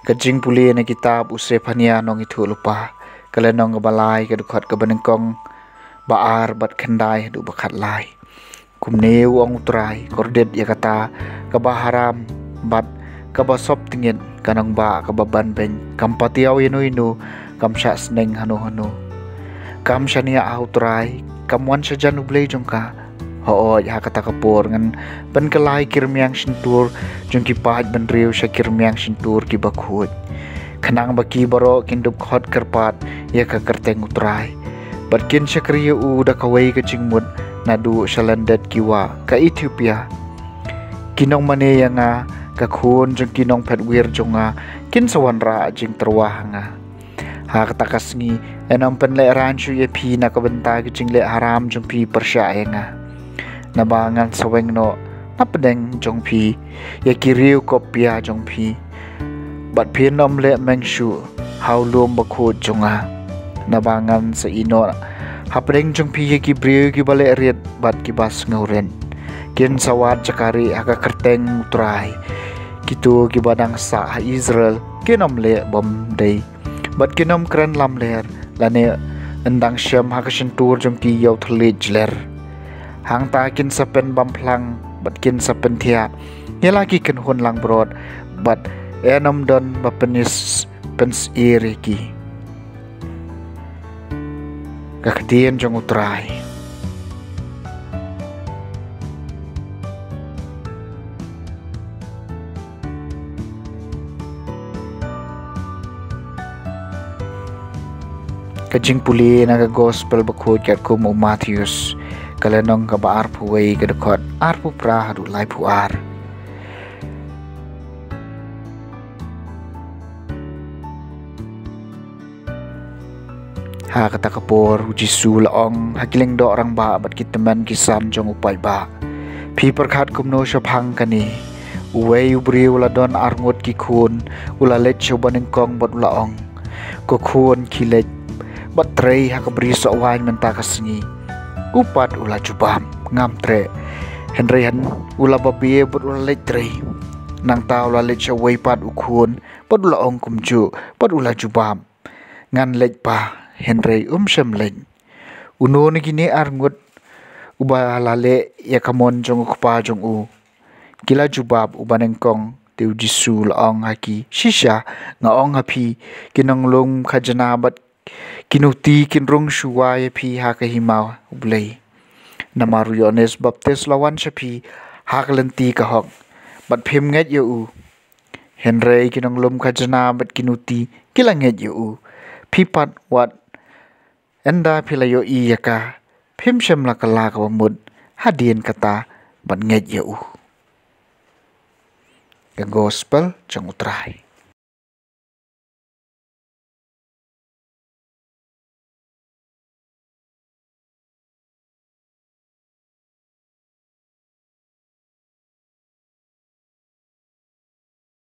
Kajing puli na kitab usre pania nong itu lupa kalenong balai kadukhat kabanengkong baar bat khandai du bakhat lai kumneu ong utrai kordet yakata kabaharam bat kabasop tingin kanang ba kababan ben kampatiaw inu kamsha sneng hanu kamshania autrai kamwan sajan ublei jongka ho ya kata kapur ngan ban kalai kirmiang sintur jong ki pahaj ban riu sha kirmiang sintur ki bakhut khanang baki baro kindup khot karpat ya ka kerteng utrai barkin shakriya u da kawai ka jingmut nadu shalandet kiwa ka Ethiopia kinong mane yanga ka khun jong kinong phetwir jonga kin sawanra jing terwah nga ha kata kasngi enam pen le ranchu ye phi na ka benta ki jing le haram jong phi persya nga nabangan saweng no napdeng jong phi ya kiriu kopia jong phi bat phin nom le mengshu how lom bakho jonga nabangan sa ino hapdeng jong phi ya ki briu ki bale riet bat ki bas ngauren kin sawat jakari aga kerteng utrai kitu ki badang sa Israel kinom le bom dei bat kinom kran lam ler lane endang syam ha kasentur jong ki yaw thle jler hang ta kin sapen bamplang bat kin sapen thia yelaki kin hun lang brod bat enom don bapenis pens iriki kakdien jong utrai kajing puli naga gospel bakhut kat kum Matthews kalenong kabaar puway kadukot arpu pra hadu lai puar ha kata kapor Jisu laong hakiling do orang ba bat kiteman kisan jong upai ba pi perkhat kumno syapang kani uway ubri ula don arngut ki khun ula let chobaneng kong bat laong ko khun kilet bat trei ha kabri so wain menta kasngi upat ula jubam ngam tre henrihan ula babie but ula letre nang ta ula lecha wei pat ukhun pat ula ong kumju pat ula jubam ngan lech pa henry shem leng uno ni gini arngut uba lale ya kamon jong ukpa jong u kila jubab ubaneng kong teu Jisu laong haki shisha nga ong hapi kinong lung khajana bat kinuti kinrung shuwa ye phi ha ka himaw ublei namaru Yohanes baptis lawan shapi haklenti ka hok bat phim nget yo u henry kinong lum khajana bat kinuti kilanget yo u phipat wat enda philayo i yaka phim shem la kala ka mud hadien kata bat nget yo u the gospel jong utrai